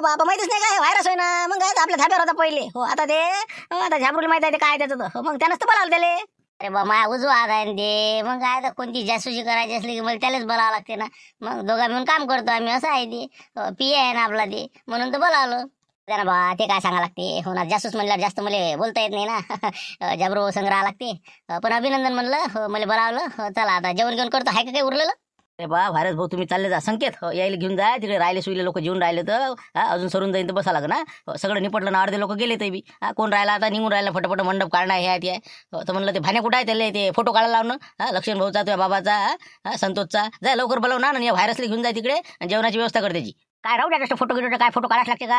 बाबा माहितीच नाही काय व्हायरस होय ना. मग काय आपल्या धाब्यावर होता पहिले. हो आता ते आता झाबरूला माहित आहे ते काय त्याचं. हो मग त्यानंच तर बोलावलं त्याले. अरे बा माया उजवा हात आहे न ते. मग काय तर कोणती जासूसी करायची असली की मला त्यालाच बोलावं लागते ना. मग दोघा मिळून काम करतो आम्ही, असं आहे ते. पी आहे ना आपला ते, म्हणून तर बोलावलं ना बा. ते काय सांगा लागते हो ना, जासूस म्हणल्यावर जास्त मला बोलता येत नाही ना. जबरो संग राहा लागते. पण अभिनंदन म्हणलं मला बोलावलं. चला आता जेवण घेऊन करतो. हाय का काही उरलेलं? अरे बा व्हायरस भाऊ तुम्ही चालले जा संकेत. यायला घेऊन जा तिकडे. राहिले सुईले लोक जेवून राहिले तर अजून सरून जाईन तर बसा लागेल ना. सगळं निपटलं ना. अर्धे लोक गेले ते बी. कोण राहिला आता निघून राहिला फटाफट. मंडप काढणं हे आहे ते आहे. तर म्हणलं ते भाण्या कुठं आहे त्याला ते फोटो काढायला लावणं. लक्ष्मण भाऊचा तुझ्या बाबाचा संतोषचा. जाय लवकर बोलव ना. या व्हायरसला घेऊन जाय तिकडे आणि जेवणाची व्यवस्था कर त्याची. काय राहू द्या फोटो गिटो काय फोटो काढायला लागते का.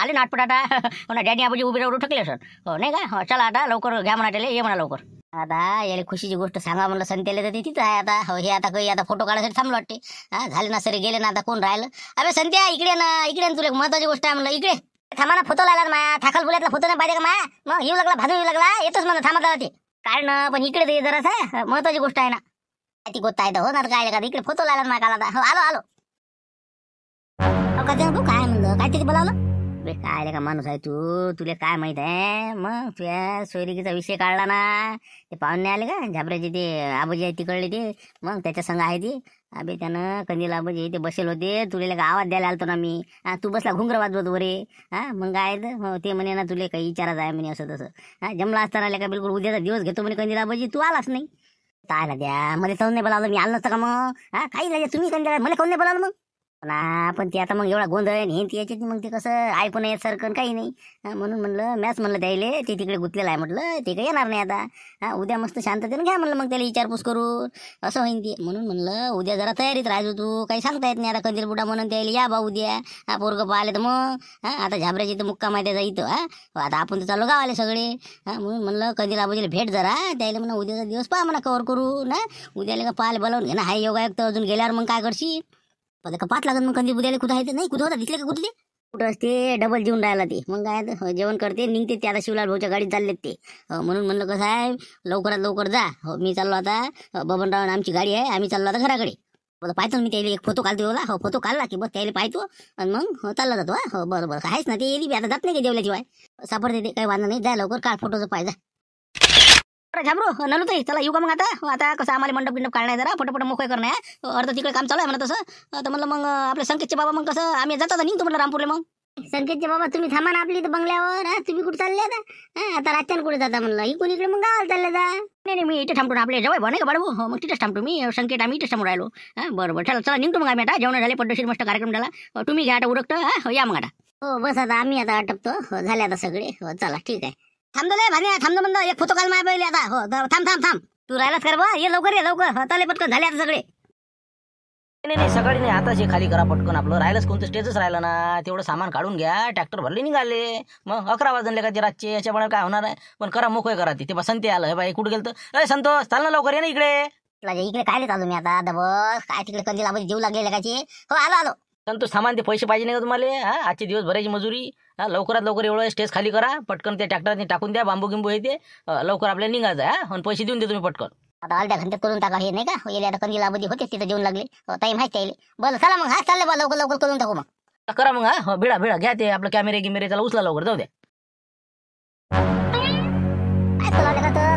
आले ना आटपट आता. हो ना डॅडी आबाजी उभे राहून ठकले सर. हो नाही का. हो चला आता लवकर घ्या म्हणा त्याला. ये म्हणा लवकर. आता याला खुशीची गोष्ट सांगा म्हणलं संत्याला तर ते तिथं आहे आता. हो हे आता काही आता फोटो काढायसाठी थांबलं वाटते. झाले ना सरे गेले ना. आता कोण राहिलं. अरे संत्या इकडे ना. इकडे तुला महत्वाची गोष्ट आहे म्हणलं. इकडे थांबा ना. फोटो लागला माया. थाकल बोलायला फोटो नाही पाहिजे का माया. मग येऊ लागला भाजून येऊ लागला. येतोच म्हणलं थांबा दादा ते काय ना. पण इकडे ते जरासा महत्वाची गोष्ट आहे ना. ती गोष्ट आहे हो ना. काय का इकडे फोटो लागला माया काल आता. हो आलो आलो. काय म्हणलं काय तिथे बोलावलं. काय का माणूस आहे तू. तुला काय माहित आहे. मग तुझ्या सोयरिकीचा विषय काढला ना. ते पाहुणे आले का झाबऱ्याचे ते आबाजी आहे तिकडले ते. मग त्याच्या संग आहे ते. अबे त्यानं कंदील आबाजी ते बसेल होते. तुला आवाज द्यायला आलतो ना मी. तू बसला घुंगर वाजवत वरे. मग काय ते म्हणे ना तुला काही विचारायचं आहे म्हणे असं तसं. जमला असताना का बिलकुल उद्याचा दिवस घेतो म्हणे कंदील आबाजी. तू आलाच नाही. काय द्या मला काऊन नाही बोलावलं. मी आलो नसतं का मग. काही नाही तुम्ही कंदील मला काऊन नाही बोलावलं मग. ना पण ते आता मग एवढा गोंधळ हे याच्यात मग ते कसं ऐकून येत सारखं काही नाही. म्हणून म्हणलं मॅच म्हणलं द्यायले ते तिकडे गुंतलेलं आहे म्हटलं. ते काही येणार नाही आता. उद्या मस्त शांततेने घ्या म्हणलं. मग त्याला विचारपूस करून असं होईन ते. म्हणून म्हणलं उद्या जरा तयारीत राहायचो तू. काही सांगता येत नाही आता. कंदील बुडा म्हणून त्याला या बा उद्या. पोरगं पाहिले तर मग आता झाबऱ्याची तर मुक्काम आहे त्याचा इथं. आता आपण तर चाललो गावाले सगळे. म्हणून म्हणलं कंदील आबाजीला भेट जरा त्याला म्हणा उद्याचा दिवस पहा म्हणा कवर करू ना. उद्याला का पाहायला बोलावून घे ना. हाय योगा एक तर अजून गेल्यावर मग काय करशील. का पाच लागत मग कंदी बुद्याला कुठं आहे नाही. कुठं होता दिसले का कुठे ते कुठं असते. डबल जेवून राहिला ते. मग काय जेवण करते निघते ते. आता शिवलाल भाऊच्या गाडीत चाललेत ते. म्हणून म्हणलं कसं आहे लवकरात लवकर जा. मी चाललो आता. बबनराव आमची गाडी आहे. आम्ही चाललो आता घराकडे. पाहतो मी त्याला एक फोटो काढतो एवढा. फोटो काढला की बस त्याला पाहतो आणि मग चालला जातो. हो बरं बरं आहेच ना ते येईल आता जात नाही का जेवल्याशिवाय. सापडते ते काही वांधा नाही. जाय लवकर काढ फोटोचं पाहिजे. झाबरू नलो ताई चला येऊ का मग आता कसं आम्हाला मंडप बिंडप काढणार जरा फटाफट मोकळे करणं आहे. अर्ध तिकडे काम चालू आहे म्हणा तसं. तर म्हणलं मग आपल्या संकेतचे बाबा मग कसं आम्ही जातात निघतो म्हणलं रामपूरला. मग संकेतचे बाबा तुम्ही थांबा ना आपली इथं बंगल्यावर. तुम्ही कुठे चालले आता रातच्यान कुठे जाता म्हणलं. इकडून इकडे मग गावाला चालले जा. नाही मी इथे थांबतो ना आपले जवळ नाही का बाळू. मग तिथेच थांबतो मी. संकेत आम्ही इथेच थांबून राहिलो. बरोबर चला चला निघतो मग आम्ही आता. जेवण झाले पद्धतशीर मस्त कार्यक्रम झाला. तुम्ही घ्या आता उरकतं. या मग आता. हो बस आता आम्ही आता आटपतो. झाले आता सगळे. हो चला ठीक आहे. थांबले भाण्या थांबतो म्हणलं. एक फोटो काल माय पहिले आता. हो थांब तू राहिलाच कर बा. ये लवकर ये लवकर. चाले पटकन झाले आता सगळे. नाही सकाळी नाही आताच खाली करा पटकन. आपलं राहिलंच कोणतं स्टेजच राहिलं ना. तेवढं सामान काढून घ्या. ट्रॅक्टर भरले निघाले. मग 11 वाजले का ते रातचे. याच्यामुळे काय होणार आहे. पण करा मोकळे करा ते बा. संते आलं बाई कुठं गेलं तर संतोष चाल ना लवकर ये ना इकडे. इकडे काय चालू मी आता बस काय तिकडे कंदील आबाजी जीव लागले का. हो आलो संतोष सामान ते पैसे पाहिजे नाही का तुम्हाला. आजचे दिवस भरायची मजुरी. लवकरात लवकर एवढं स्टेज खाली करा पटकन. ते ट्रॅक्टरने टाकून द्या. बांबू गिंबू येते लवकर आपल्याला निघायचं आहे. पण पैसे देऊन दे तुम्ही पटकन. आता अर्ध्या घंट्यात करून टाका हे नाही का. येले आता कंदील आबाजी होते तिथे जेवण लागले. ताई माहिती आहे. बरं चला मग चालले बा लवकर लवकर करून टाकू मग. करा मग भिडा घ्या ते आपलं कॅमेरे गिमेरे त्याला उचला लवकर. जाऊ द्या.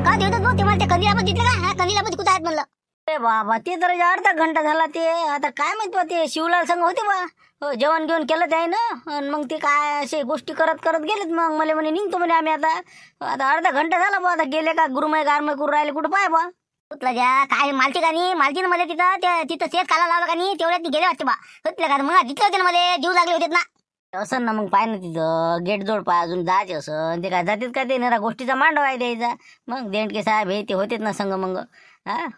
काय देतात भाऊ ते मला ते कंदील आबाजी दिसले का. कंदील आबाजी कुठे आहेत म्हणलं. अरे बाबा ते तर अर्धा घंटा झाला ते. आता काय माहित बा ते शिवलाल संघ होते बा. हो जेवण घेऊन केलं ते आहे ना. मग ते काय असे गोष्टी करत गेलेत. मग मला म्हणे निघतो म्हणे आम्ही आता अर्धा घंटा झाला बा. आता गेले का गुरुमय गारमय करून राहिले कुठं पाय बा. तुला ज्या काय मालती का नाही मालतीनं मला तिथं शेत काला लावला का नाही तेवढ्यात गेले वाटते बा. तुला का मग तिथले होते ना मला जीव लागले होते ना. असं ना मग पाय ना तिथं गेट जोड पाय अजून जायचे असं. ते काय जातात का ते ना गोष्टीचा मांडव आहे द्यायचा. मग देणके साहेब हे ते होतेच ना संघ मग.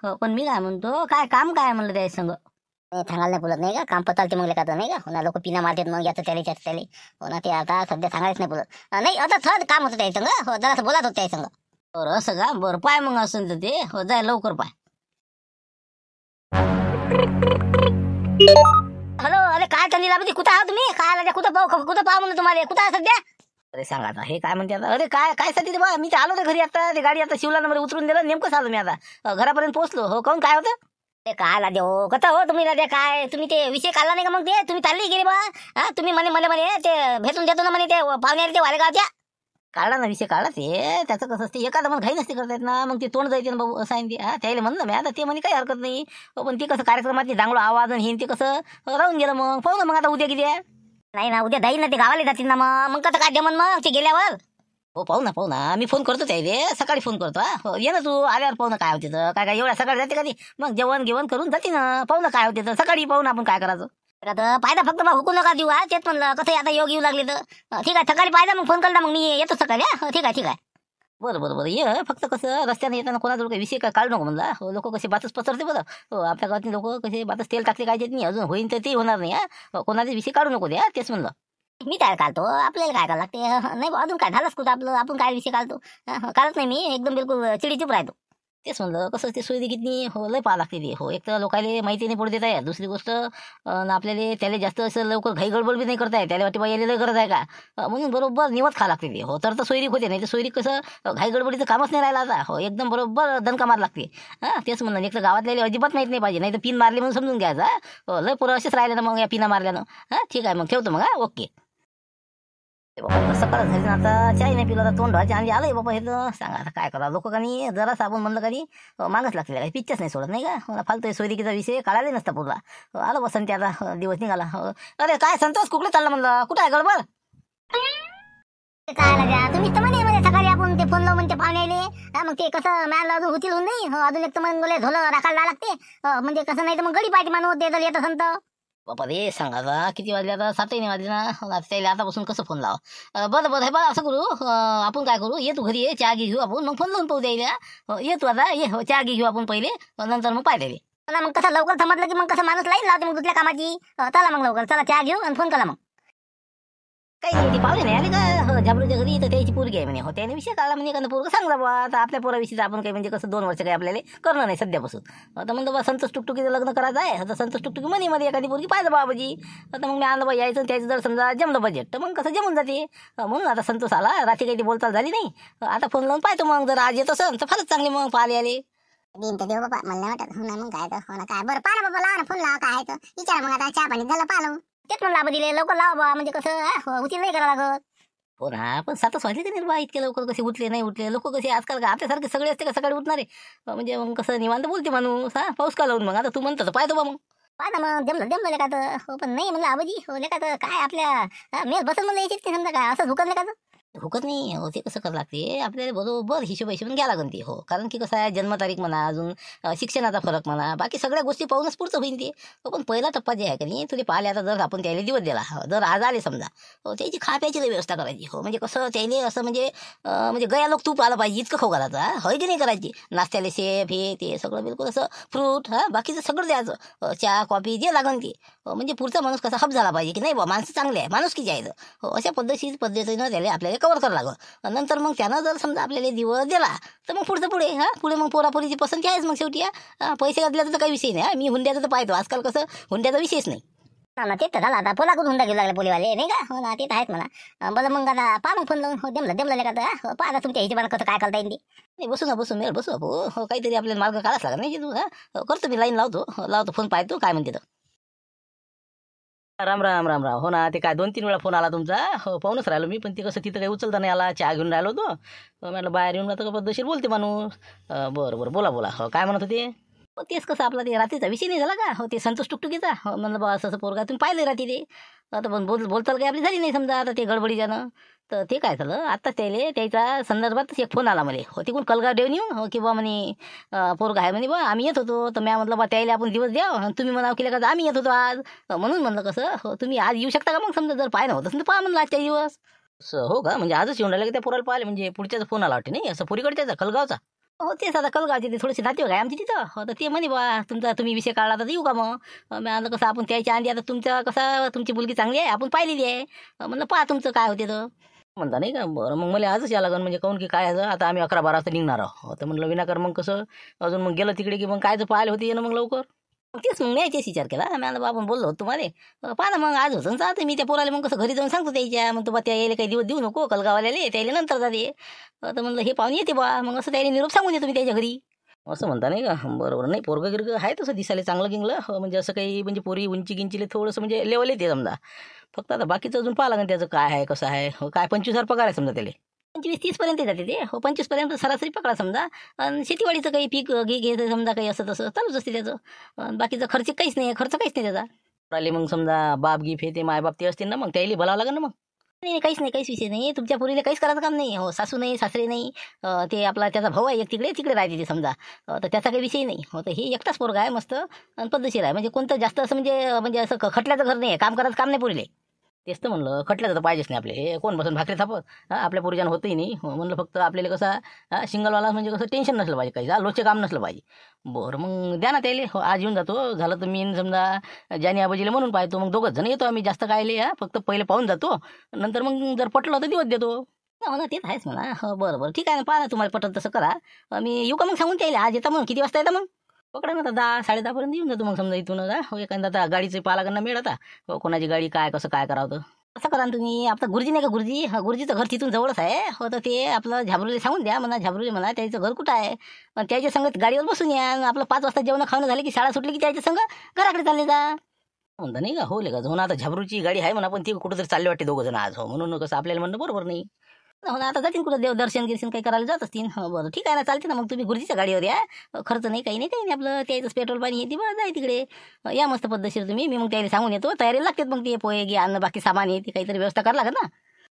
हो पण मी काय म्हणतो काय काम काय म्हणलं त्या संघ. सांगायला नाही बोलत नाही का. काम पतालते मग का नाही का. हो ना लोक पिना मारतात मग याचं त्याला हो ना. ते आता सध्या सांगायच नाही बोलत. नाही आता थर्ड काम होतं त्या संघ. हो जरा बोलत होत त्या संघ. बरं असं का. बरं पाय मग असं तर ते हो जाय लवकर पाय. हॅलो अरे काय कंदील आबाजी कुठं आहात तुम्ही. काय कुठं पाहू म्हणून तुम्हाला कुठं आहे सध्या. अरे सांगा आता हे काय म्हणते आता. अरे काय साठी बा. मी ते आलो तर घरी आता. ते गाडी आता शिवला मध्ये उतरून दिलं नेमकं आलो मी आता. घरापर्यंत पोहोचलो. हो काऊन काय होतं. ते काय लादे हो कसं हो तुम्ही लादे काय तुम्ही ते विषय काढला नाही का मग ते तुम्ही चालली गेली बा हा तुम्ही म्हणे ते भेटून देतो ना म्हणे ते पाहुणे ते वारेगावच्या काढला ना विषय काढला ते त्याचं कसं असते एखादं मग घाई नसते करता येत ना मग ते तोंड जायचे ना भाऊ असं आहे ते त्याला म्हणलं मी आता ते म्हणे काही हरकत नाही पण ते कसं कार्यक्रमात चांगलं आवाज आणि हे ते कसं राहून गेलं मग पाहू ना मग आता उद्या किती आहे नाही ना उद्या जाईल ना ते गावाला जातील ना मग कसं काय जमन मग ते गेल्यावर हो पाहू ना मी फोन करतो त्याला सकाळी फोन करतो हो ये ना तू आल्यावर पाहू ना काय होते तर काय एवढ्या सकाळी जाते कधी मग जेवण करून जाते ना पाहू ना काय होते तर सकाळी पाहू ना आपण काय करायचं आता पायदा फक्त मग हुकू नका देऊ हा तेच म्हणलं कसं आता योग येऊ लागले तर ठीक आहे सकाळी पायदा मग फोन करता मग मी येतो सकाळी हा ठीक आहे बरं ये फक्त कसं रस्त्याने येताना कोणाजवळ काही विषय काय काढू नको म्हणला हो लोक कसे बातच पसरते बरं हो आपल्या गावातले लोक कसे बातच तेल टाकले काय नाही अजून होईन तर ते होणार नाही हा कोणाचे विषय काढू नको द्या तेच म्हणलं मी काय काढतो आपल्याला काय करावं लागते नाही अजून काय झालंच कुठं आपलं आपण काय विषय काढतो काढत नाही मी एकदम बिलकुल चिडीचूप राहतो तेच म्हणलं कसं ते सोयी किती हो लय पाहा लागते ते हो एक तर लोकांना माहिती नाही पडू देत आहे दुसरी गोष्ट आपल्याला त्याला जास्त असं लवकर घाई गडबड बी नाही करताय त्याला वाटते बा यायला लय गरज आहे का म्हणून बरोबर निवत खा लागते ते हो तर सोयरीक होते नाही तर सोयरीक कसं घाई गडबडीचं कामच नाही राहिला आता हो एकदम बरोबर दणका मार लागते हां तेच म्हणलं एक तर गावातल्या अजिबात माहीत नाही पाहिजे नाही तर पिन मारली म्हणून समजून घ्यायचा हो लय पोरं असेच राहिले ना मग या पिना मारल्यानं हां ठीक आहे मग ठेवतो मग हां ओके सकाळ झाली ना आता चाय नाही पिला आता तोंड व्हायचे आणि आलंय बाबा हे तर सांगा आता काय करा लोक कानी जरा साबण म्हणलं कानी मागच लागते काही पिच्चच नाही सोडत नाही का मला फालतू सोयरिकीचा विषय काढायला नसता पुरला आलं बसंत आता दिवस निघाला अरे काय संतोष कुठले चालला म्हणलं कुठं आहे गडबड तुम्ही तर म्हणे सकाळी आपण ते फोन लावून म्हणते पाहुणे आले मग ते कसं मॅला अजून होतील नाही अजून एक तर मग मला झोलं राखायला लागते म्हणजे कसं नाही तर मग गडी पाहिजे माणूस ते येत संत बाबा रे सांगा आता किती वाजले आता 7ही नाही वाजले ना त्याला आतापासून कसं फोन लावा बरं हे बा असं करू आपण काय करू ये तू घरी ये चहा घेऊ आपण मग फोन लावून पाहू द्यायला ये तू आता ये चहा घेऊ आपण पहिले नंतर मग पाहिजे मग कसं लवकर समजलं की मग कसं माणूस लाईन लावते मग दुसऱ्या कामाची चला मग लवकर चला चहा घेऊ आणि फोन करा मग काही नाही ती पाहुणे नाही आले का झाबरूच्या घरी तर त्याची पोरगी आहे म्हणे हो त्याने विषय काढला म्हणजे एखादं पोरगं सांगला बा आता आपल्या पोराविषयी आपण काही म्हणजे कसं 2 वर्ष काही आपल्याला करणं नाही सध्यापासून आता म्हणलं बा संतोष टुकटुकीचं लग्न करायचं आहे आता संतोष टुकटुकी म्हणे मध्ये एखादी पोरगी पाहिजे बाबाजी आता मग मी आणलं बा यायचं त्याचं जर समजा जमलं बजेट तर मग कसं जमून जाते म्हणून आता संतोष आला रात्री काही बोलचाल झाली नाही आता फोन लावून पाहतो मग जर आज येत असेल तर फारच चांगले मग पाहिले आले दिन तर देऊ बाबा मला नाही वाटत हो ना मग काय तर हो ना काय बरं पाहा बाबा लावा ना फोन लावा काय तर विचारा मग आता चहा पाणी झालं पाहा तेच म्हणलं आबा दिले लवकर लावा बा म्हणजे कसं उशीर नाही करावं लागत हो ना पण 7च वाजले का नाही बा इतके लवकर कसे उठले नाही उठले लोक कसे आजकाल का आपल्यासारखे सगळे असते का सकाळी उठणारे म्हणजे मग कसं निवांत बोलते माणूस हा पाऊस का लावून मग आता तू म्हणतो पाहतो बा मग पाहा मग जमलं का तर हो पण नाही म्हणलं आबाजी हो का तर काय आपल्या मेल बसल म्हणलं यायचे समजा काय असं झुकलं का हुकत नाही हो ते कसं करावं लागते आपल्याला बरोबर हिशोब घ्या लागन ते हो कारण की कसं आहे जन्मतारीख म्हणा अजून शिक्षणाचा फरक म्हणा बाकी सगळ्या गोष्टी पाहूनच पुढचं होईल ते पण पहिला टप्पा जे आहे का नाही तुला पाहिले आता जर आपण त्याला दिवस दिला जर आज आले समजा हो त्याची खाप्याची व्यवस्था करायची हो म्हणजे कसं त्याला असं म्हणजे गया लोक तूप आलं पाहिजे इतकं खाऊ घालायचं होय की नाही करायची नाश्त्याला शेप हे ते सगळं बिलकुल असं फ्रूट बाकीचं सगळं द्यायचं चहा कॉफी जे लागन ते म्हणजे पुढचा माणूस कसा हब झाला पाहिजे की नाही बा माणसं चांगले आहे माणूस की जायचं हो अशा पद्धतीनं त्याला आपल्याला कवर करावं लागलं नंतर मग त्यानं जर समजा आपल्याला दिवस दिला तर मग पुढचं पुढे मग पोरापोरीची पसंती आहेच मग शेवटी पैसे घातल्याचा तर काही विषय नाही मी हुंड्याचं तर पाहतो आजकाल कसं हुंड्याचा विषयच नाही ना ते तर झालं आता पोलाकडून हुंडा घेऊ लागला पोलीवाले नाही का हो ना ते तर आहेत मला बरं मग आता पहा मग फोन लावून हो जमलं का तर पहा तुमच्या हिशोबानं कसं काय करता येईल नाही बसू मेळ बसू हो काहीतरी आपल्याला मार्ग काढाच लागला नाही तू करतो मी लाईन लावतो फोन पाहतो काय म्हणते तर राम राम राम राम हो ना ते काय 2-3 वेळा फोन आला तुमचा हो पाहूनच राहिलो मी पण ते कसं तिथं काही उचलता नाही आला चहा घेऊन राहिलो होतो म्हटलं बाहेर येऊन आता पद्धतशीर बोलते माणूस बरं बोला हो काय म्हणत होते तेच कसं आपला ते रात्रीचा विषय नाही झाला का हो ते संतोष टुकटुकीचा हो म्हणलं बा असं पोरगा तुम्ही पाहिलं रात्री ते आता पण बोलचाल काही आपली झाली नाही समजा आता ते गडबडीच्यानं तर ते काय झालं आत्ताच त्याच्या संदर्भात एक फोन आला मला हो तिकडून कलगाव देऊन येऊन हो की बा म्हणे पोरगा आहे म्हणे बा आम्ही येत होतो तर मी म्हटलं बा त्याला आपण दिवस द्या तुम्ही म्हणावं केलं का आम्ही येत होतो आज म्हणून म्हणलं कसं हो तुम्ही आज येऊ शकता का मग समजा जर पाहिलं होतं तर पहा म्हणलं आजच्या दिवस हो का म्हणजे आजच येऊन राहिलं की त्या पोराला पाहिले म्हणजे पुढच्याचा फोन आला वाटते नाही असं पुरीकडच्याचा कलगावचा हो तेच आता कलगावचे ते थोडेसे नातेवाईक आहे आमची तिथं हो तर ते म्हणे बा तुम्ही विषय काढला तर येऊ का मग मी आणलं कसं आपण त्याच्या आधी आता तुमची मुलगी चांगली आहे आपण पाहिलेली आहे म्हणलं पहा तुमचं काय होते तर म्हणता नाही का बरं मग मला आजच या लागन म्हणजे काहून की काय आता आम्ही 11-12 वाजता निघणार आहोत तर म्हणलं विनाकार मग कसं अजून मग गेलं तिकडे की मग कायचं पाहिले होते येणं मग लवकर तेच मग मी तेच विचार केला मी आपण बोललो होतो तुम्हाला पहा ना मग आज होतं जाते मी त्या पोराला मग कसं घरी जाऊन सांगतो त्याच्या मग तुम्हाला त्या यायला काही दिवस देऊ नको कलगावाल्याला त्याला नंतर जाते तर म्हणलं हे पाहुणे येते बा मग असं त्याला निरोप सांगून देतो मी त्याच्या घरी असं म्हणता नाही का? बरोबर. नाही पोरगं गिरगं आहे तसं दिसायला चांगलं गिंगलं म्हणजे असं काही म्हणजे पोरी उंची गिंचीले थोडंसं म्हणजे लेवल येते समजा. फक्त आता बाकीचं अजून पाहा लागेल त्याचं काय आहे कसं आहे. काय 25,000 पगार आहे समजा त्याला. 25-30 पर्यंत जाते ते. हो 25 पर्यंत सरासरी पकडा समजा. आणि शेतीवाडीचं काही पीक घे समजा काही असं तसं चालूच असते त्याचं. बाकीचा खर्च काहीच नाही, खर्च काहीच नाही त्याचा. राहिले मग समजा बाप गीफ हे ते मायबाप ते असतील ना मग त्याला भरावं लागेल ना मग. नाही काहीच नाही, काहीच विषय नाही. तुमच्या पोरीला काहीच करायचं काम नाही. हो सासू नाही, सासरे नाही. ते आपला त्याचा भाऊ आहे एक तिकडे तिकडे राहते ते समजा. तर त्याचा काही विषय नाही. हो तर हे एकटाच पोरगा आहे मस्त आणि पद्धतशीर आहे. म्हणजे कोणतं जास्त असं म्हणजे असं खटल्याचं घर नाही आहे. काम करायचं काम नाही पोरीले. तेच तर म्हणलं खटल्याचं तर पाहिजेच नाही आपले. हे कोण बसून भाकरी थापत आपल्या पोरीच्यानं होतही नाही. म्हणलं फक्त आपल्याला कसं सिंगलवाला म्हणजे कसं टेन्शन नसलं पाहिजे काही लोचे काम नसलं पाहिजे. बरं मग द्या ना त्याला. हो आज येऊन जातो. झालं तर मी समजा जानी आबाजीला म्हणून पाहतो. मग दोघंच जण येतो आम्ही जास्त कायले फक्त पहिले पाहून जातो. नंतर मग जर पटलं तर दिवस देतो. हो ना तेच आहेच म्हणा. हो बरं ठीक आहे ना. पहा ना तुम्हाला पटत तसं करा. मी येऊ का मग सांगून त्याला आज येता मग किती वाजता येता मग? पकडा ना आता 10-10:30 पर्यंत येऊन जातो मग समजा इथून. हो एखादा आता गाडीचं पाहा लागेल ना मिळ आता. हो कोणाची गाडी काय कसं काय करावं तर. असं करा ना तुम्ही. आपलं गुरुजी नाही का गुरुजी? गुरुजीचं घर तिथून जवळच आहे. हो तर ते आपलं झाबरूले सांगून द्या म्हणा. झाबरूले म्हणा त्याचं घर कुठं आहे. पण त्याच्या संगत गाडीवर बसून या. आपलं 5 वाजता जेवण खाणं झालं की शाळा सुटली की त्याच्या संग घराकडे चालले जा. म्हणता नाही का? हो का हो ना आता झाबरूची गाडी आहे म्हणा पण ती कुठंतरी चालले वाटते दोघं जण आज. हो म्हणून कसं आपल्याला म्हणणं बरोबर नाही. हो ना आता जातील कुठं देव दर्शन गिर्शन काही करायला जात असतील. हो बरं ठीक आहे ना चालते ना. मग तुम्ही गुरुजीच्या गाडीवर या. खर्च नाही काही नाही आपलं त्याचं पेट्रोल पाणी येते बरं जाय तिकडे. या मस्त पद्धतशीर तुम्ही. मी मग त्याला सांगून येतो. तयारी लागतात मग ते पोहे घे अन्न बाकी सामान येते काहीतरी व्यवस्था करावं लागत ना.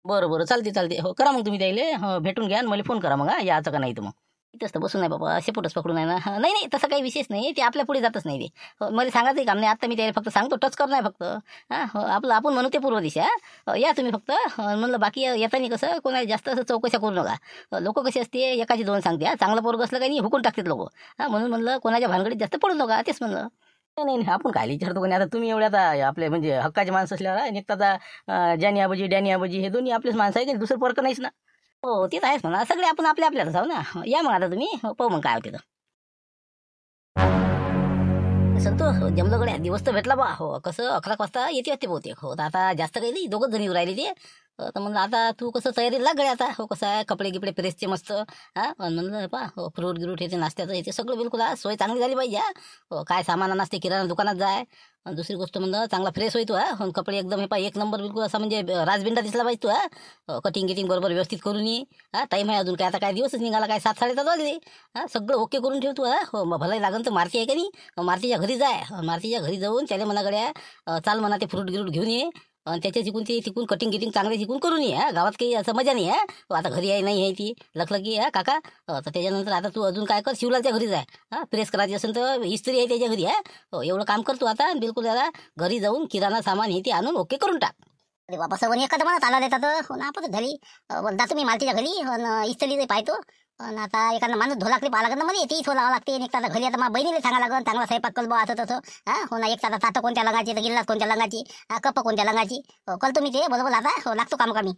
बरं चालते. हो करा मग तुम्ही त्याला भेटून घ्या आणि मला फोन करा मग याचं का नाही तर मग. इथंच तर बसून नाही बाबा. असे पोटच पकडून आहे ना. नाही तसं काही विशेष नाही. ते आपल्या पुढे जातच नाही ते. हो, मला सांगायचं काम नाही. आता मी त्याला फक्त सांगतो टच कर नाही फक्त. हो आपलं आपण म्हणू ते पूर्व दिशा. या तुम्ही फक्त. म्हणलं बाकी येताना कसं कोणाला जास्त असं चौकशा करू नका. लोक कसे असते एकाची दोन सांगते. चांगलं पोरग असलं काही हुकून टाकतात लोक. म्हणून म्हणलं कोणाच्या भानगडीत जास्त पडू नका तेच म्हणलं. नाही आपण काय विचारतो कोणी आता तुम्ही एवढ्या आता आपले म्हणजे हक्काचे माणसं असल्यावर एक आता जानी आबाजी डॅनी आबाजी हे दोन्ही आपलेच माणसं आहे की दुसरं फरक नाहीच ना. हो तेच आहेच म्हणा. सगळे आपण आपल्याच आहो ना. या मग आता तुम्ही. पाहू मग काय होते तर. संतोष जमलं गड्या दिवस तर भेटला बा. हो कसं 11 वाजता येते वाटते बहुतेक. हो तर आता जास्त काही नाही. दोघंच जण येऊ राहिले ते. तर म्हणलं आता तू कसं तयारी लाग गड्या आता. हो कसं आहे कपडे गिपडे प्रेसचे मस्त. म्हणलं पा हो फ्रूट गिरूट हे नाश्त्याचं हे सगळं बिलकुल सोय चांगली झाली पाहिजे. हो काय सामान नसते किराणा दुकानात जाय. आणि दुसरी गोष्ट म्हणलं चांगला फ्रेश होई तू. कपडे एकदम हे एक नंबर बिलकुल असा म्हणजे राजबिंडा दिसला पाहिजे तू. कटिंग गिटिंग बरोबर व्यवस्थित करून ये. टाईम आहे अजून काय आता काय दिवसच निघाला काय 7-7:30 वाजले. सगळं ओके करून ठेव तू. हो मग भलाही लागेल तर मारुती आहे का नाही. मारुतीच्या घरी जाय. मारुतीच्या घरी जाऊन त्याला म्हणा गड्या चाल म्हणा ते फ्रूट गिरूट घेऊन ये. आणि त्याच्या तिकून कटिंग गिटिंग चांगले तिकून करून ये. गावात काही असं मजा नाही आता घरी आहे नाही आहे ती लखलकी काका. तर त्याच्यानंतर आता तू अजून काय कर शिवलालच्या घरी जाय. प्रेस करायची असेल तर इस्त्री आहे त्याच्या घरी हो एवढं काम करतो आता बिलकुल आता घरी जाऊन किराणा सामान हे ते आणून ओके करून टाक. अरे बाबा सर्व एखादं म्हणत आला देतात. हो ना आपण झाली जातो मी मालतीच्या घरी इस्त्री पाहतो. पण आता एखादा माणूस धोलाकली पाहा लागत ना मध्ये तीच लावा लागते. एक तर घरी आता माझ्या बहिणीला सांगा लागत चांगला स्वयंपाक कल बा असं तसं. हो ना एक तर ताटं कोणत्या लंगाची तर गिल्लास कोणत्या लंगाची कप कोणत्या लंगाची. कळतो मी ते बरोबर आता हो लागतो काम का मी.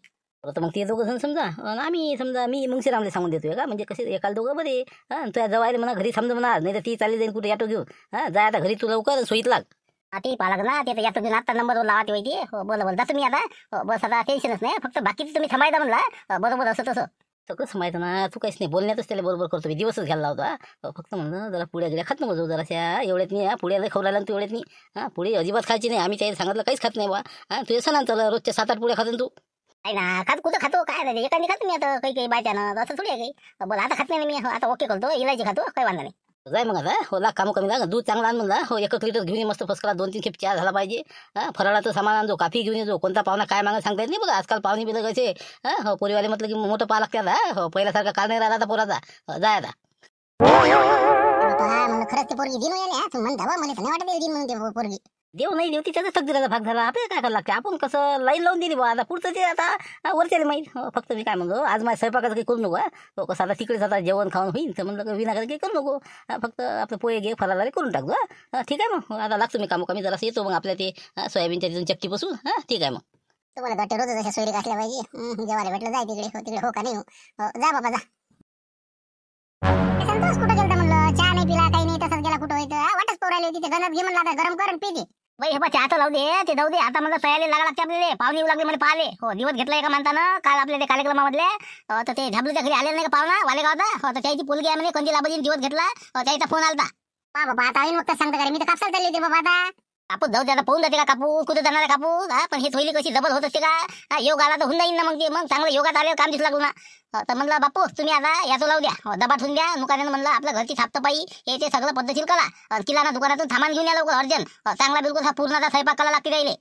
तर मग ते दोघं जण समजा आणि आम्ही समजा मी मुंगशीरामला सांगून देतोय का म्हणजे कसे एकाला दोघं बरे. तुझ्या जवायला म्हणा घरी समजा म्हणा नाही तर ती चालली जाईल कुठे याटो घेऊन. जाय आता घरी तू लवकर सोयीत लाग. ते पाहा लागत ना ते याचं घेऊन आता नंबरवर लावा ते. हो बोला जातो मी आता. बस आता टेन्शनच नाही. फक्त बाकीचं तुम्ही थांबायचा म्हणला बरोबर असं तसं. सगळंच माहिती ना. तू काहीच नाही बोलण्यातच त्याला बरोबर करतो मी. दिवसच घ्यायला लावता. फक्त म्हणलं जरा पुड्या गेल्या खात नको जाऊ जराशा एवढ्यात नाही. पुड्याला खवरायला तू एवढ्यात नाही. पुढे अजिबात खायची नाही. आम्ही त्याला सांगितलं काहीच खात नाही बा. तुझ्या सणान चला रोजच्या 7-8 पुड्या खातो तू. नाही ना खात कुठं खातो काय नाही एकाने खातो मी आता काही बायच्यानं असं थोडी आहे काही. बोला आता खात नाही मी. आता ओके करतो इलायची खातो काही वांधा नाही. जाय मग आता. हो लाग कामं कमी लाग. दूध चांगला आण म्हणला. हो 1 लिटर घेऊन ये मस्त फर्स्ट क्लास 2-3 खेप चहा झाला पाहिजे. फराळाचं सामान आणजो. काफी घेऊन येजो. कोणता पाहुणा काय मागा सांगता येत नाही बघा आजकाल पाहुणे बिलं कसे. हो पोरीवाले म्हटलं की मोठं पाहा लागतात. हो पहिल्यासारखा काळ नाही राहिला आता पोराचा. जाय आता. म्हणून खरंच ते पोरगी दिन यायला म्हणता मला तर नाही वाटत दिन म्हणून ते पोरगी. देव नाही देव त्याचा तकदीराचा भाग झाला. आपल्याला काय करायला लागते. आपण कसं लाईन लावून दिली बा. आता पुढचं ते आता वरच्याला माहीत. फक्त मी काय म्हणतो आज माझ्या स्वयंपाकाचं काही करू नको. हो कसं आता तिकडेच आता जेवण खाऊन होईल तर म्हणलं विनाकारण काही करू नको. फक्त आपलं पोहे घे फराळाला करून टाकतो. ठीक आहे मग आता लागतो मी कामं कमी जरासं येतो मग आपल्या ते सोयाबीनच्या तिथून चक्कीपासून. ठीक आहे मग. तुम्हाला वाटते रोज अशा सोयरी असल्या पाहिजे. जेवायला भेटलं जाय तिकडे. हो तिकडे हो का नाही हो. जा बाबा जा. संतोष कुठं गेलता म्हणलं चहा नाही पिला काही नाही तसंच गेला कुठं होतं. वाटच पोरायला तिथे गणत घे म्हणलं आता गरम कर आणि पिते. बाई हे बा चहा तर लावू दे, ते जाऊ दे. आता मला तयारी लागा लागते आपल्याला. पाहुणे येऊ लागले मला पाहिले. हो दिवस घेतला एका माणसानं काल आपल्या ते कार्यक्रमामधले. तर ते झाबलूच्या घरी आलेलं नाही का पाहुणा वालेगावचा. तर त्याची पोलगी आहे म्हणे कंदी लाबाजी दिवस घेतला. त्याचा फोन आलता. बाबा आता आईन वक्त सांगता का मी तर कापसाला चालले होते बाबा. आता कापूस जाऊ दे, आता पाहून जाते का कापूस कुठे जाणार आहे कापूस. पण हे थोडी कशी जबर होत असते का. योग आला तर होऊन जाईन ना मग ते. मग चांगलं योगात आले काम दिसू लागलो ना. तर म्हणलं बापू तुम्ही आता याचं लावू द्या, दबा ठेवून द्या दुकानानं. म्हणलं आपल्या घरची साफसफाई हे ते सगळं पद्धतशीर करा. किराणा दुकानातून सामान घेऊन या लवकर अर्जंट. चांगला बिलकुल हा पूर्णाचा स्वयंपाक करायला लागते राहिले.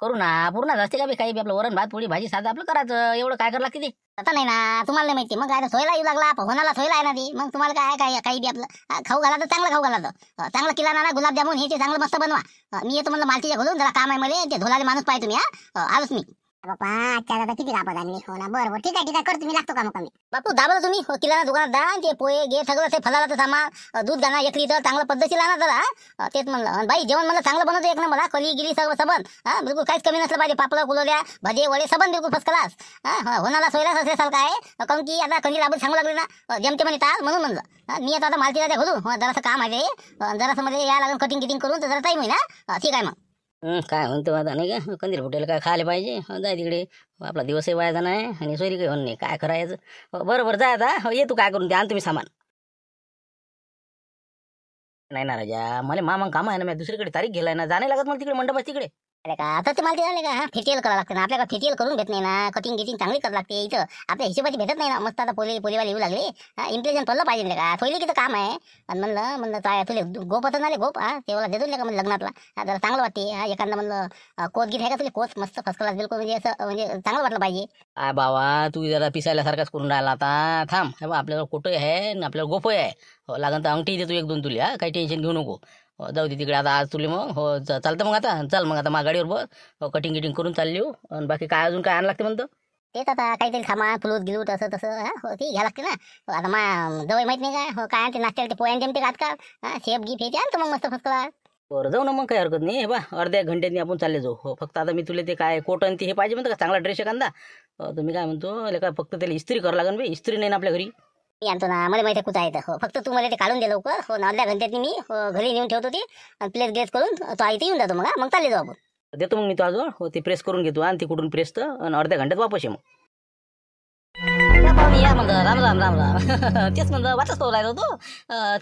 करू ना पूर्ण असते का बी काही बी आपलं वरण भात पोळी भाजी साधं आपलं करायचं. एवढं काय करावं लागते ते. आता नाही ना तुम्हाला नाही माहिती. मग काय सोयला येऊ लागला होणाला सोयला आहे ना ती. मग तुम्हाला काय काय काही बी आपलं खाऊ घालायचं चांगलं खाऊ घालायचं. चांगलं किराणा ना गुलाबजामुन हे ते चांगलं मस्त बनवा. मी येतो म्हणलं मालतीच्या घालून जरा काम आहे मला. ते धोलाले माणूस पाहिजे तुम्ही. आलोच मी. बापा आजच्या दादा किती कापत आणली. हो ना बरोबर ठीक आहे करतो मी लागतो काम कमी. बापू दाबलं तुम्ही किराणा दुकानात जा. ते पोहे गे सगळं ते फलाचं सामान दूध गाणं 1 लिटर चांगलं पद्धतशीर आणा जरा. तेच म्हणलं. आणि बाई जेवण मला चांगलं बनवतो एक नंबर. कली गिली सगळं सबन बिलकुल काहीच कमी नसलं पाहिजे. पापड कुलोल्या भजे वडे सबन बिलकुल फर्स्ट क्लास. होणाला सोयला असेल काय कारण की आता कंदी लाभून सांगू लागले ना जमते म्हणे ताल म्हणून म्हणलं मी आता मालतीला घालू. जरासं काम आहे जरासं मध्ये या लागून कटिंग किटिंग करून तर जरा टाईम होईल ना. ठीक आहे मग. काय म्हणतो आता नाही का कंदील फुटेल काय खायला पाहिजे. जाय तिकडे आपला दिवसही वायाचा नाही आणि सोयरी काही होत नाही. काय करायचं बरोबर जाय आता. ये तू काय करून द्या तुम्ही सामान. नाही ना राजा मला मामा काम आहे ना. मी दुसरीकडे तारीख गेलाय ना जाणे लागत मला तिकडे मंडपात तिकडे. अरे का आता ते मला झाले का फेशियल करावं लागतं ना. आपल्याला फेशियल करून भेट नाही ना. कटिंग गिटिंग चांगली करावं लागते. इथं आपल्या हिशोबाची भेटत नाही ना. मस्त आता पोलीवाले येऊ लागले. इम्प्रेशन पडलं पाहिजे का सोयली किती काम आहे. आणि म्हणलं काय तुले गोप होतं ना रे गोप. तेव्हा देतो का म्हणजे लग्नातला जरा चांगलं वाटते. एखादा म्हणलं कोच गीत आहे का तुला कोच मस्त फर्स्ट क्लास बिलकुल म्हणजे असं म्हणजे चांगलं वाटलं पाहिजे. काय बाबा तू जरा पिसायला सारखाच करून राहिला आता. थांब हे बा आपल्याला कोटं आहे आणि आपल्याला गोपय आहे. हो लागन तर अंगठी देतो 1-2 तुला. काही टेन्शन घेऊ नको. जाऊ दे तिकडे आता आज तुले मग. हो चालतं मग आता चल मग आता माझ्या गाडीवर बस. कटिंग गिटिंग करून चालली हो. आणि बाकी काय अजून काय आणायला लागते म्हणतं. तेच आता काहीतरी सामान फ्लूट गिलूट तसं हो ते घ्या लागते ना. आता जवळ माहित नाही काय काय आणते नाश्त्याला ते पोह्यान जमते का आजकाल. शेप गिफ हे ते आणतो मग मस्त फर्स्ट क्लास. बरं जाऊ ना मग काही हरकत नाही. हे बा अर्ध्या घंट्यानी आपण चालले जाऊ. हो फक्त आता मी तुला ते काय कोट आणि ते हे पाहिजे म्हणतं का चांगला ड्रेस एखादा. तर मी काय म्हणतो काय फक्त त्याला इस्त्री करावं लागेल. बे इस्त्री नाही ना आपल्या घरी. मी आणतो ना मला माहिती आहे कुठं आहे. हो फक्त तू मला ते काढून दे लवकर. हो अर्ध्या घंट्यात मी घरी नेऊन ठेवतो ते. आणि प्लेस गेस करून तो आई ते येऊन जातो मग चालले जाऊ आपण. देतो मग मी तो आजवळ. हो ते प्रेस करून घेतो आणि तिकडून प्रेस तर आणि अर्ध्या घंट्यात वापस ये मग. या म्हणलं राम राम राम राम. तेच म्हणलं वाटच पाहू राहिलो होतो.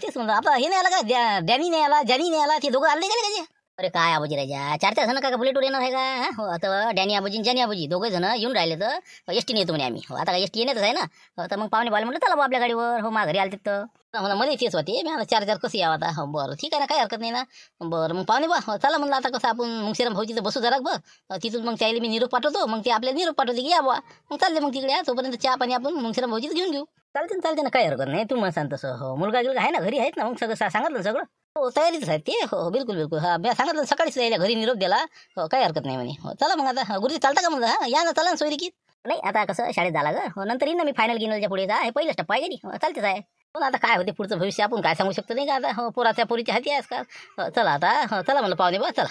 तेच म्हणलं आता हे नाही आला का डॅनी नाही आला जॅनी नाही आला. ते दोघं आले का त्याचे. अरे काय आबोजी राजा 4-4 जण काय बुलेटवर येणार आहे का. हो आता डॅनी आबोजी जॅनी आबोजी दोघे जण येऊन राहिले तर एसटीने येतो म्हणे आम्ही. हो आता काय एसटी येण्यातच आहे ना. तर मग पाहुणे बाले म्हणलं चला आपल्या गाडीवर. हो माझ्या घरी आले तर मला मध्ये तेच होते. मी आता 4-4 कसं यावं आता. हो बरं ठीक आहे ना काही हरकत नाही ना. बरं मग पाहुणे बा चला म्हणलं आता कसं आपण मग श्रीराम भाऊची तर बसू जरा बघ. तिथून मग त्याला मी निरोप पाठवतो. मग ते आपल्याला निरोप पाठवते की या बा. मग चालले मग तिकडे तोपर्यंत चहा पाणी आपण मग श्रीराम भाऊचीच घेऊन घेऊ. चालते ना काही हरकत नाही. तू मग सांग तसं. हो मुलगा गिलगा आहे ना घरी आहेत ना. मग सगळं सांगितलं सगळं. हो तयारीच आहेत ते. हो बिलकुल हा मी सांगितलं सकाळीच यायला घरी निरोप दिला. हो काही हरकत नाही म्हणे. हो चला मग आता गुरुजी चालता का म्हणलं. या ना चला ना सोयरीकीत. नाही आता कसं शाळेत झाला ग. हो नंतर येईन ना मी फायनल गिनलच्या पुढे जा. हे पहिलं टप्पा आहे की चालतेच आहे. पण आता काय होते पुढचं भविष्य आपण काय सांगू शकतो नाही का. आता हो पोराच्या पोरीच्या हाती आहेस का. चला आता चला म्हणलं पाहुणे बा चला.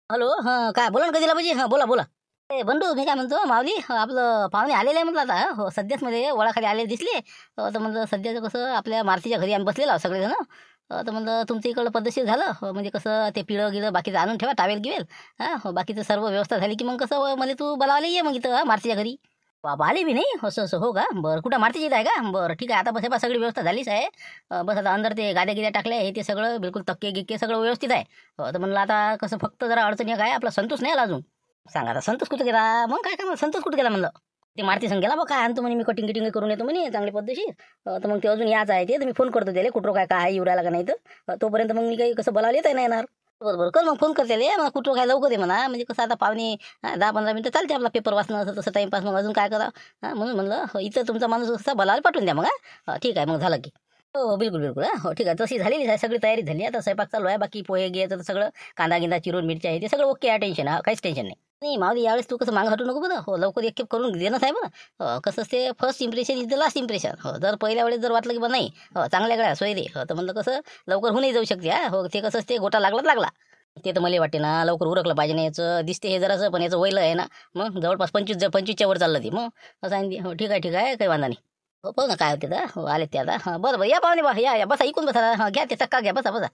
हॅलो हां काय बोला ना कधीला पाहिजे. हां बोला. ए बंडू मी काय म्हणतो माऊली आपलं पाहुणे आलेले आहे म्हटलं आता. हो सध्याच मध्ये वळाखाली आलेले दिसले. तर म्हणलं सध्याचं कसं आपल्या मारुतीच्या घरी आम्ही बसलेलो आहोत सगळेजण. तर म्हणलं तुमच्या इकडं पद्धतशीर झालं. म्हणजे कसं ते पिळं गिळं बाकीचं आणून ठेवा टावेल गिवेल. हो बाकीचं सर्व व्यवस्था झाली की मग कसं मला तू बोलावले ये मग इथं मारुतीच्या घरी. बाबा आले बी नाही असं हो का. बरं कुठं मारुतीची इथं आहे का. बरं ठीक आहे आता बस बा सगळी व्यवस्था झालीच आहे. बस आता अंदर ते गाद्या गिद्या टाकल्या हे ते सगळं बिलकुल तक्के गिक्के सगळं व्यवस्थित आहे. तर म्हणलं आता कसं फक्त जरा अडचणी काय आपला संतोष नाही आला अजून. सांगा आता संतोष कुठे गेला. मग काय संतोष कुठे गेला म्हणलं. ते मारुती संग गेला बा काय आणतो म्हणे मी कटिंग गिटिंग करून येतो म्हणे चांगली पद्धतशीर. तर मग ते अजून याच आहे ते. तर मी फोन करतो त्याला कुठं काय येऊ राहिला का नाही तर तोपर्यंत मग मी काही कसं बोलावलं येता नाही येणार. बरोबर कर मग फोन करते मला कुठं काय लवकर आहे म्हणा. म्हणजे कसं आता पाहुणे 10-15 मिनिटं चालते आपला पेपर वाचणं असं तसं टाईमपास. मग अजून काय करा म्हणून म्हणलं इथं तुमचा माणूस कसा बोलायला पाठवून द्या मग. ठीक आहे मग झालं की. हो बिलकुल हो ठीक आहे तशी झालेली आहे सगळी तयारी झाली. आता स्वयंपाक चालू आहे. बाकी पोहे घ्यायचं तर सगळं कांदा गिंदा चिरून मिरच्या आहे ते सगळं ओके आहे. टेन्शन काहीच टेन्शन नाही मावली यावेळेस तू कसं मागं हटू नको बरं. हो लवकर एक करून देणं साहेब. कसं ते first impression is the last impression. हो जर पहिल्या वेळेस जर वाटलं की बा नाही चांगल्या गळ्या सोयरे तर म्हणलं कसं लवकर होऊनही जाऊ शकते. हो ते कसं ते गोटा लागला ते तर मला वाटते ना लवकर उरकलं पाहिजे. नाही याचं दिसते हे जरासं पण याचं वयलं आहे ना. मग जवळपास 25च्या वर चाललं ते. मग असं आहे. हो ठीक आहे काही वांधा नाही. हो बघ ना काय होते तर. हो आले ते आता. बरं या पाहुणे बा या बसा इकून बसा. घ्या ते चक्का घ्या बसा.